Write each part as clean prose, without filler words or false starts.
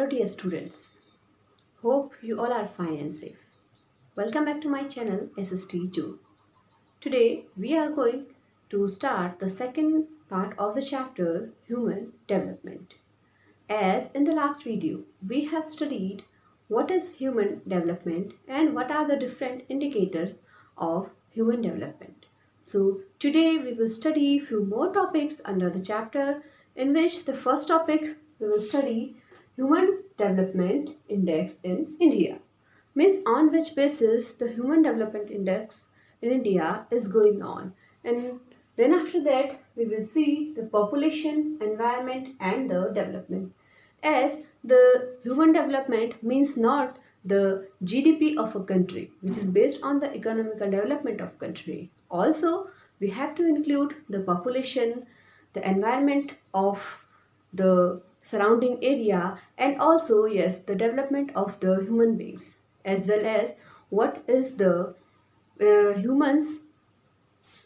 Hello dear students, hope you all are fine and safe. Welcome back to my channel SST2. Today we are going to start the second part of the chapter Human Development. As in the last video, we have studied what is human development and what are the different indicators of human development. So today we will study few more topics under the chapter, in which the first topic we will study Human Development Index in India. Means on which basis the Human Development Index in India is going on, and then after that we will see the population, environment and the development. As the human development means not the GDP of a country, which is based on the economical development of country. Also, we have to include the population, the environment of the surrounding area, and also yes, the development of the human beings, as well as what is the humans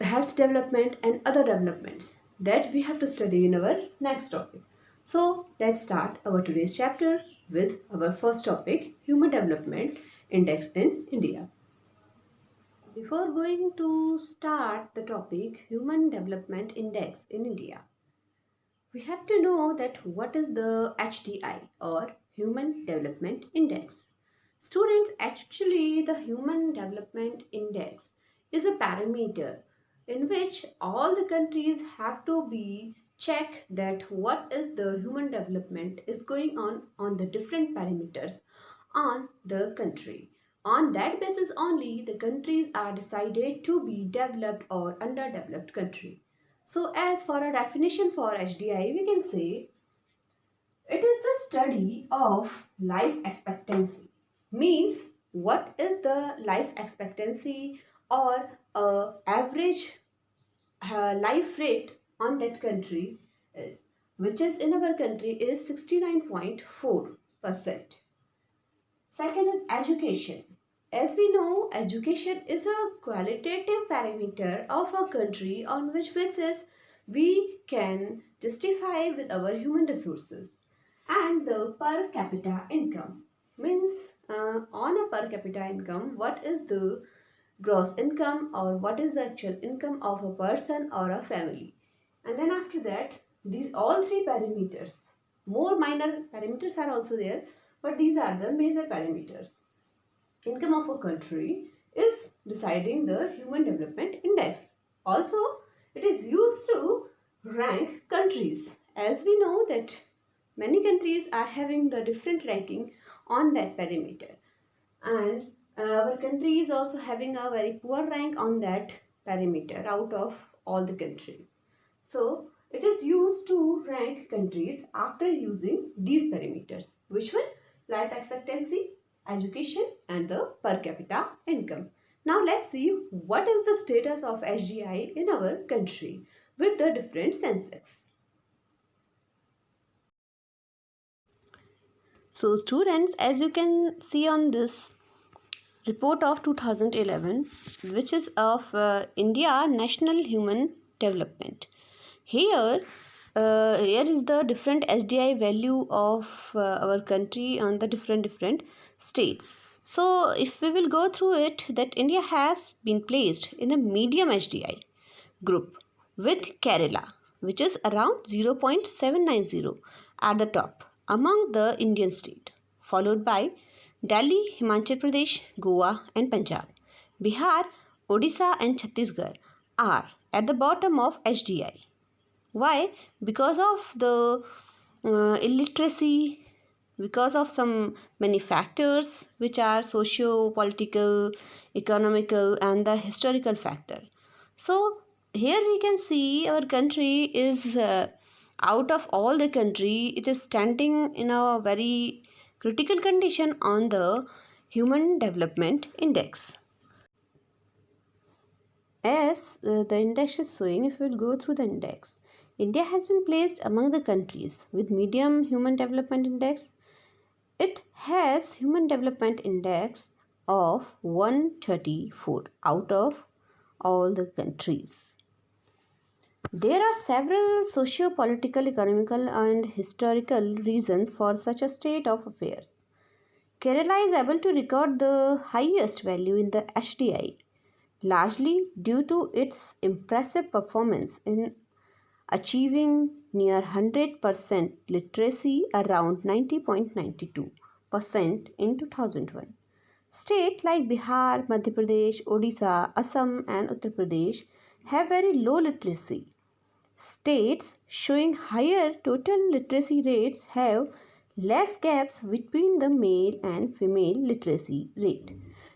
health development and other developments that we have to study in our next topic. So let's start our today's chapter with our first topic, Human Development Index in India. Before going to start the topic Human Development Index in India, we have to know that what is the HDI or Human Development Index. Students, actually the Human Development Index is a parameter in which all the countries have to be check that what is the human development is going on the different parameters on the country. On that basis only the countries are decided to be developed or underdeveloped country. So as for a definition for HDI, we can say it is the study of life expectancy. Means what is the life expectancy or average life rate on that country is, which is in our country is 69.4%. Second is education. As we know, education is a qualitative parameter of a country on which basis we can justify with our human resources. And the per capita income means on a per capita income, what is the gross income or what is the actual income of a person or a family. And then after that, these all three parameters, more minor parameters are also there, but these are the major parameters. Income of a country is deciding the Human Development Index. Also, it is used to rank countries. As we know that many countries are having the different ranking on that parameter, and our country is also having a very poor rank on that parameter out of all the countries. So it is used to rank countries after using these parameters, which one? Life expectancy, education and the per capita income. Now let's see what is the status of HDI in our country with the different census. So students, as you can see on this report of 2011, which is of India National Human Development. Here is the different HDI value of our country on the different states. So if we will go through it, that India has been placed in the medium HDI group with Kerala, which is around 0.790 at the top among the Indian state, followed by Delhi, Himachal Pradesh, Goa and Punjab. Bihar, Odisha and Chhattisgarh are at the bottom of HDI. Why? Because of the illiteracy, because of some many factors which are socio-political, economical and the historical factor. So here we can see our country is out of all the country, it is standing in a very critical condition on the Human Development Index. As the index is showing, if we will go through the index, India has been placed among the countries with medium Human Development Index. It has Human Development Index of 134 out of all the countries. There are several socio-political, economical, and historical reasons for such a state of affairs. Kerala is able to record the highest value in the HDI, largely due to its impressive performance in achieving near 100% literacy around 90.92% in 2001. States like Bihar, Madhya Pradesh, Odisha, Assam, and Uttar Pradesh have very low literacy. States showing higher total literacy rates have less gaps between the male and female literacy rate.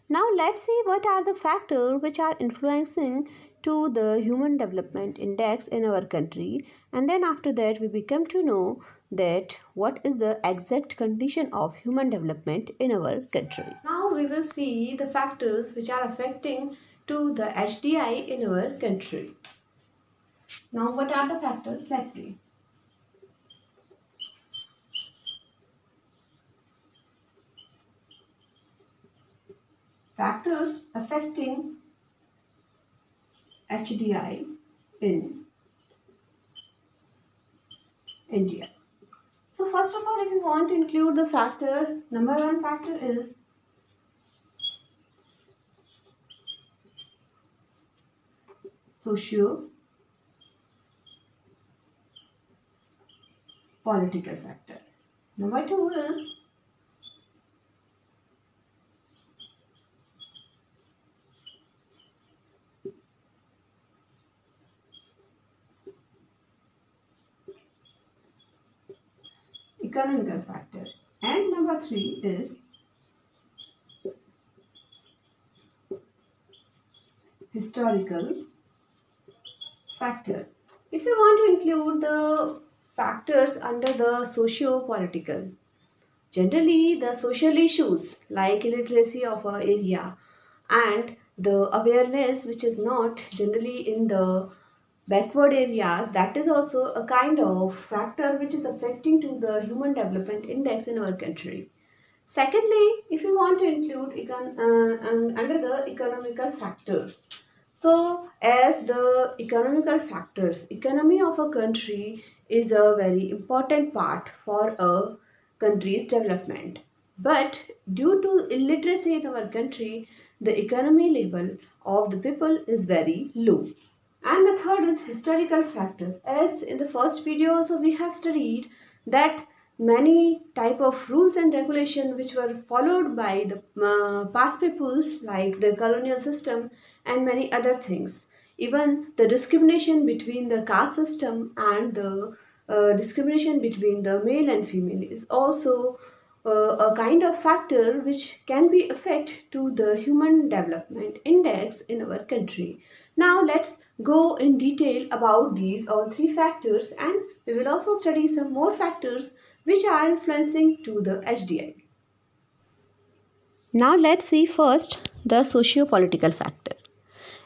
Now let's see what are the factors which are influencing to the human development index in our country, and then after that we become to know that what is the exact condition of human development in our country. Now we will see the factors which are affecting to the HDI in our country. Now, what are the factors? Let's see. Factors affecting HDI in India. So, first of all, if you want to include the factor, number one factor is socio-political factor. Number two is economical factor. And number three is historical factor. If you want to include the factors under the socio-political, generally the social issues like illiteracy of our area and the awareness which is not generally in the backward areas, that is also a kind of factor which is affecting to the human development index in our country. Secondly, if you want to include under the economical factors, so as the economical factors, economy of a country is a very important part for a country's development. But due to illiteracy in our country, the economy level of the people is very low. And the third is historical factor. As in the first video also we have studied that many type of rules and regulation which were followed by the past peoples like the colonial system and many other things. Even the discrimination between the caste system and the discrimination between the male and female is also a kind of factor which can be affect to the human development index in our country. Now let's go in detail about these all three factors, and we will also study some more factors which are influencing to the HDI. Now let's see first the socio-political factor.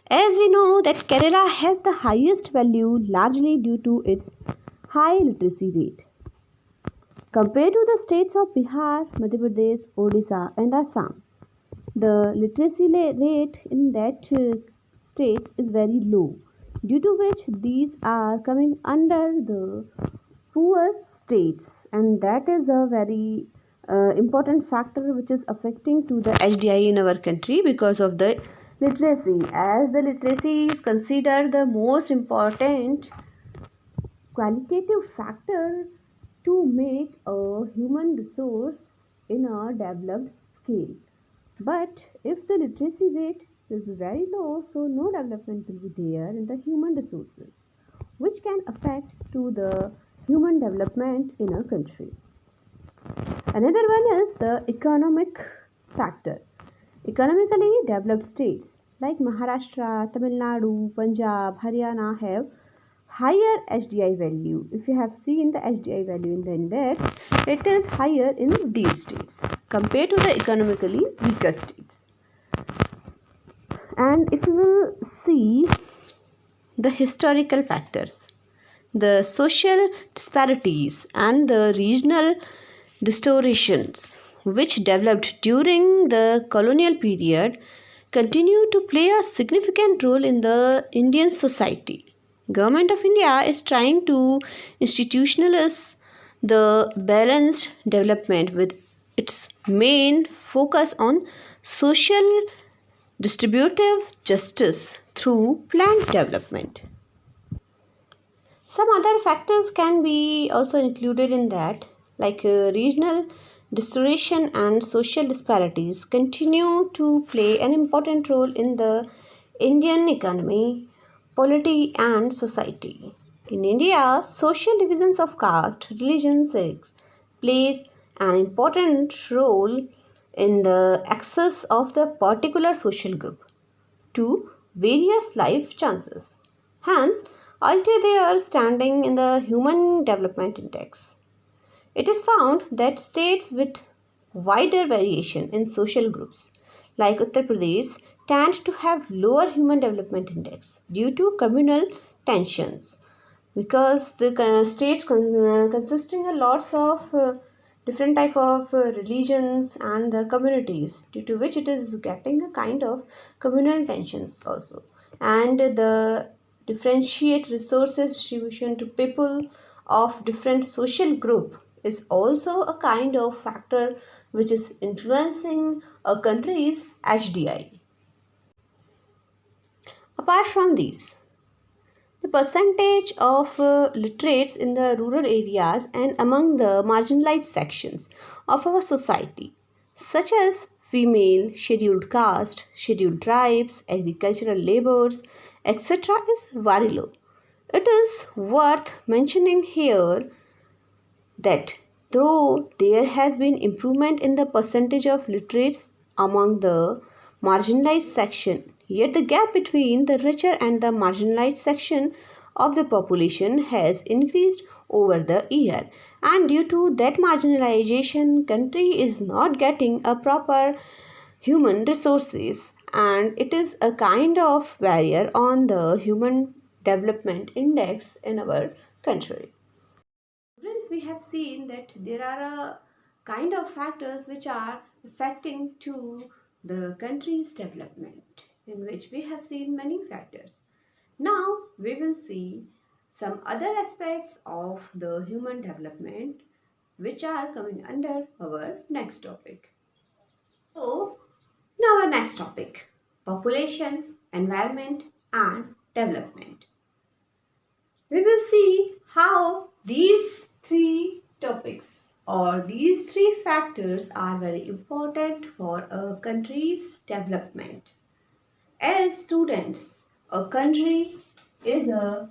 As we know that Kerala has the highest value largely due to its high literacy rate. Compared to the states of Bihar, Madhya Pradesh, Odisha and Assam, the literacy rate in that state is very low, due to which these are coming under the poor states, and that is a very important factor which is affecting to the HDI in our country because of the literacy, as the literacy is considered the most important qualitative factor to make a human resource in a developed scale. But if the literacy rate is very low, so no development will be there in the human resources, which can affect to the human development in a country. Another one is the economic factor. Economically developed states like Maharashtra, Tamil Nadu, Punjab, Haryana have higher HDI value. If you have seen the HDI value in the index, it is higher in these states compared to the economically weaker states. And if you will see the historical factors, the social disparities and the regional distortions which developed during the colonial period continue to play a significant role in the Indian society. Government of India is trying to institutionalize the balanced development with its main focus on social distributive justice through planned development. Some other factors can be also included in that, like regional distortion and social disparities continue to play an important role in the Indian economy, polity, and society. In India, social divisions of caste, religion, sex plays an important role in the access of the particular social group to various life chances. Hence, alter their standing in the Human Development Index. It is found that states with wider variation in social groups, like Uttar Pradesh, tend to have lower Human Development Index due to communal tensions because the states consisting of lots of different type of religions and the communities due to which it is getting a kind of communal tensions also, and the differentiate resources distribution to people of different social group is also a kind of factor which is influencing a country's HDI. Apart from these, the percentage of literates in the rural areas and among the marginalized sections of our society, such as female, scheduled caste, scheduled tribes, agricultural laborers, etc., is very low. It is worth mentioning here that though there has been improvement in the percentage of literates among the marginalized section, yet the gap between the richer and the marginalized section of the population has increased over the year, and due to that marginalization country is not getting a proper human resources, and it is a kind of barrier on the human development index in our country. Students, we have seen that there are a kind of factors which are affecting to the country's development, in which we have seen many factors. Now we will see some other aspects of the human development which are coming under our next topic. So now our next topic, population, environment and development. We will see how these three topics or these three factors are very important for a country's development. As students, a country is a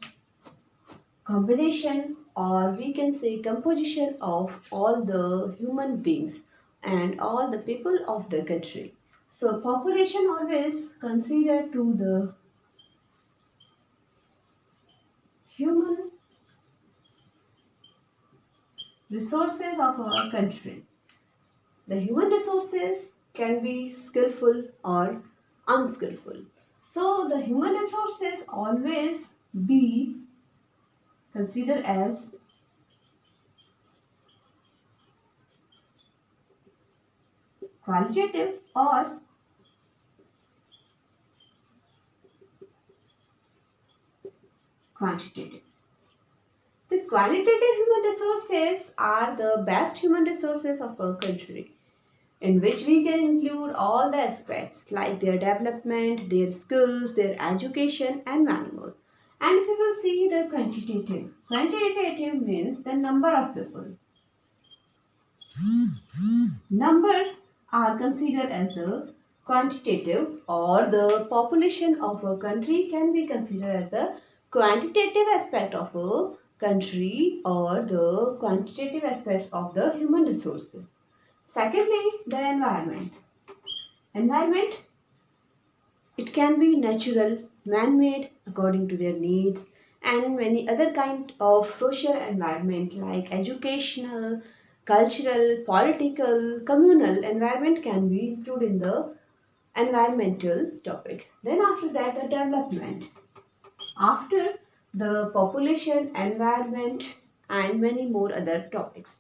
combination or we can say composition of all the human beings and all the people of the country. So population always considered to the human resources of our country. The human resources can be skillful or unskillful. So the human resources always be considered as qualitative or quantitative. The qualitative human resources are the best human resources of our country, in which we can include all the aspects like their development, their skills, their education, and many more. And if we will see the quantitative means the number of people. Numbers are considered as the quantitative, or the population of a country can be considered as the quantitative aspect of a country or the quantitative aspects of the human resources. Secondly, the environment. Environment, it can be natural, man-made according to their needs, and many other kind of social environment like educational, cultural, political, communal environment can be included in the environmental topic. Then after that, the development. After the population, environment, and many more other topics.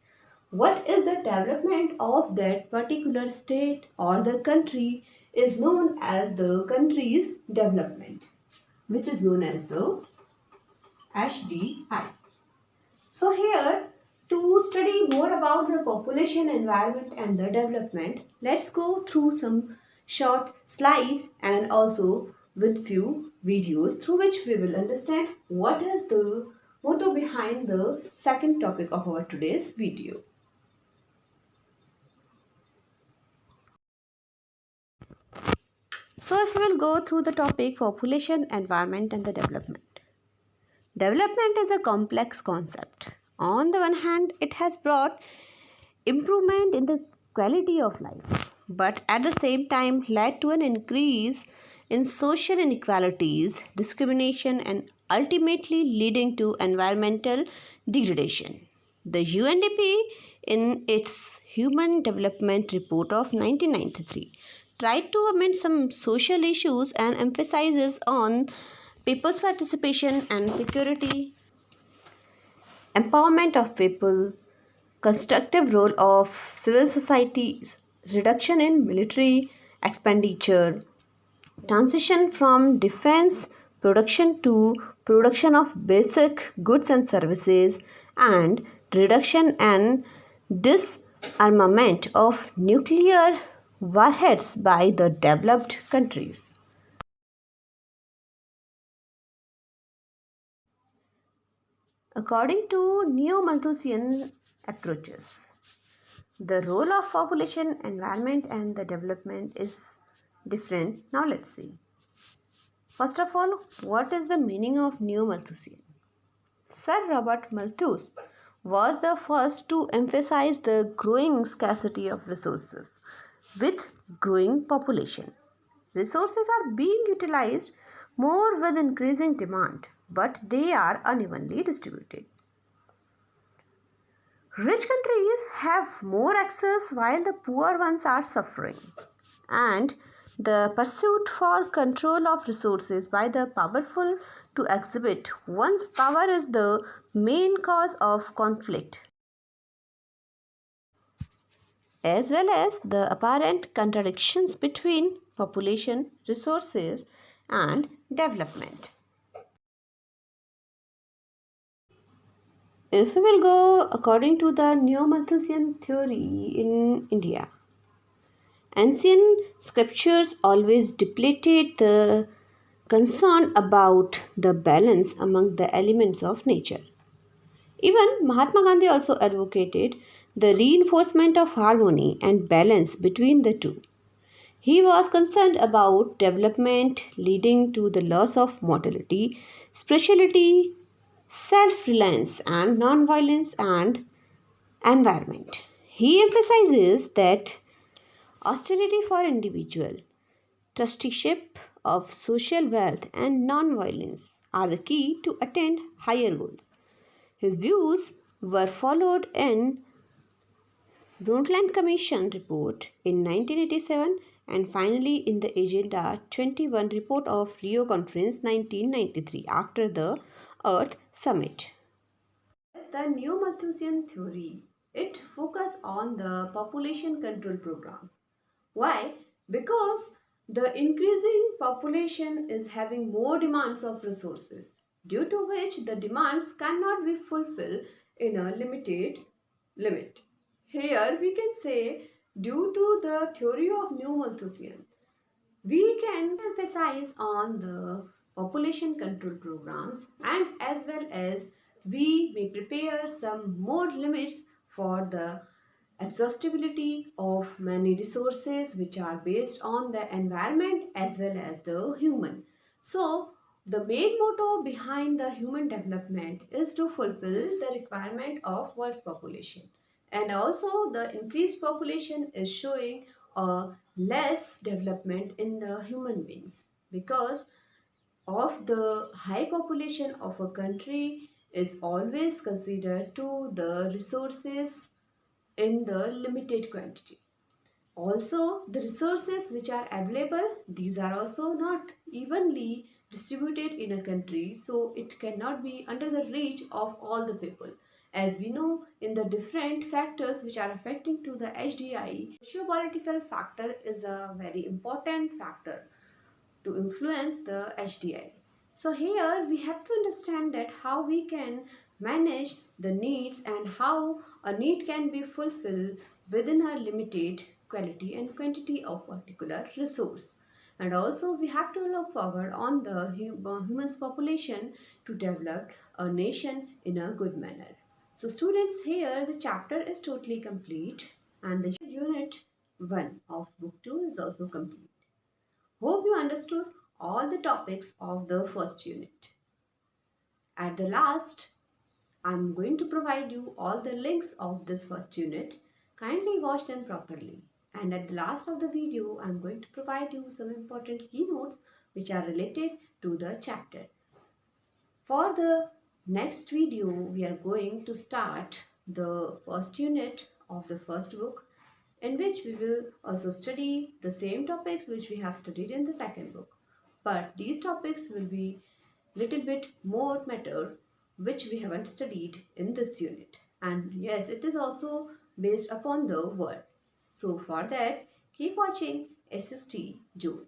What is the development of that particular state or the country is known as the country's development, which is known as the HDI. So here, to study more about the population, environment and the development, let's go through some short slides and also with few videos through which we will understand what is the motto behind the second topic of our today's video. So if we will go through the topic population, environment and the development. Development is a complex concept. On the one hand, it has brought improvement in the quality of life, but at the same time led to an increase in social inequalities, discrimination, and ultimately leading to environmental degradation. The UNDP, in its Human Development Report of 1993, tried to amend some social issues and emphasizes on people's participation and security, empowerment of people, constructive role of civil societies, reduction in military expenditure, transition from defense production to production of basic goods and services, and reduction and disarmament of nuclear warheads by the developed countries. According to neo-Malthusian approaches, the role of population, environment, and the development is different. Now, let's see. First of all, what is the meaning of Neo Malthusian? Sir Robert Malthus was the first to emphasize the growing scarcity of resources with growing population. Resources are being utilized more with increasing demand, but they are unevenly distributed. Rich countries have more access while the poor ones are suffering. And the pursuit for control of resources by the powerful to exhibit one's power is the main cause of conflict, as well as the apparent contradictions between population, resources, and development. If we will go according to the Neo-Malthusian theory in India, ancient scriptures always depicted the concern about the balance among the elements of nature. Even Mahatma Gandhi also advocated the reinforcement of harmony and balance between the two. He was concerned about development leading to the loss of mortality, spirituality, self reliance, and non violence and environment. He emphasizes that austerity for individual, trusteeship of social wealth, and non-violence are the key to attain higher goals. His views were followed in Brundtland Commission report in 1987 and finally in the Agenda 21 report of Rio Conference 1993 after the Earth Summit. As the New Malthusian theory, it focuses on the population control programs. Why? Because the increasing population is having more demands of resources, due to which the demands cannot be fulfilled in a limited limit. Here we can say, due to the theory of New Malthusian, we can emphasize on the population control programs, and as well as we may prepare some more limits for the exhaustibility of many resources which are based on the environment as well as the human. So the main motto behind the human development is to fulfill the requirement of world's population, and also the increased population is showing a less development in the human beings because of the high population of a country is always considered to the resources in the limited quantity. Also, the resources which are available, these are also not evenly distributed in a country, so it cannot be under the reach of all the people. As we know, in the different factors which are affecting to the HDI, socio-political factor is a very important factor to influence the HDI. So here we have to understand that how we can manage the needs and how a need can be fulfilled within a limited quality and quantity of particular resource. And also we have to look forward on the human's population to develop a nation in a good manner. So students, here the chapter is totally complete and the unit 1 of book 2 is also complete. Hope you understood all the topics of the first unit. At the last, I'm going to provide you all the links of this first unit. Kindly watch them properly. And at the last of the video, I'm going to provide you some important keynotes which are related to the chapter. For the next video, we are going to start the first unit of the first book, in which we will also study the same topics which we have studied in the second book. But these topics will be little bit more matter which we haven't studied in this unit. And yes, it is also based upon the word. So for that, keep watching SST June.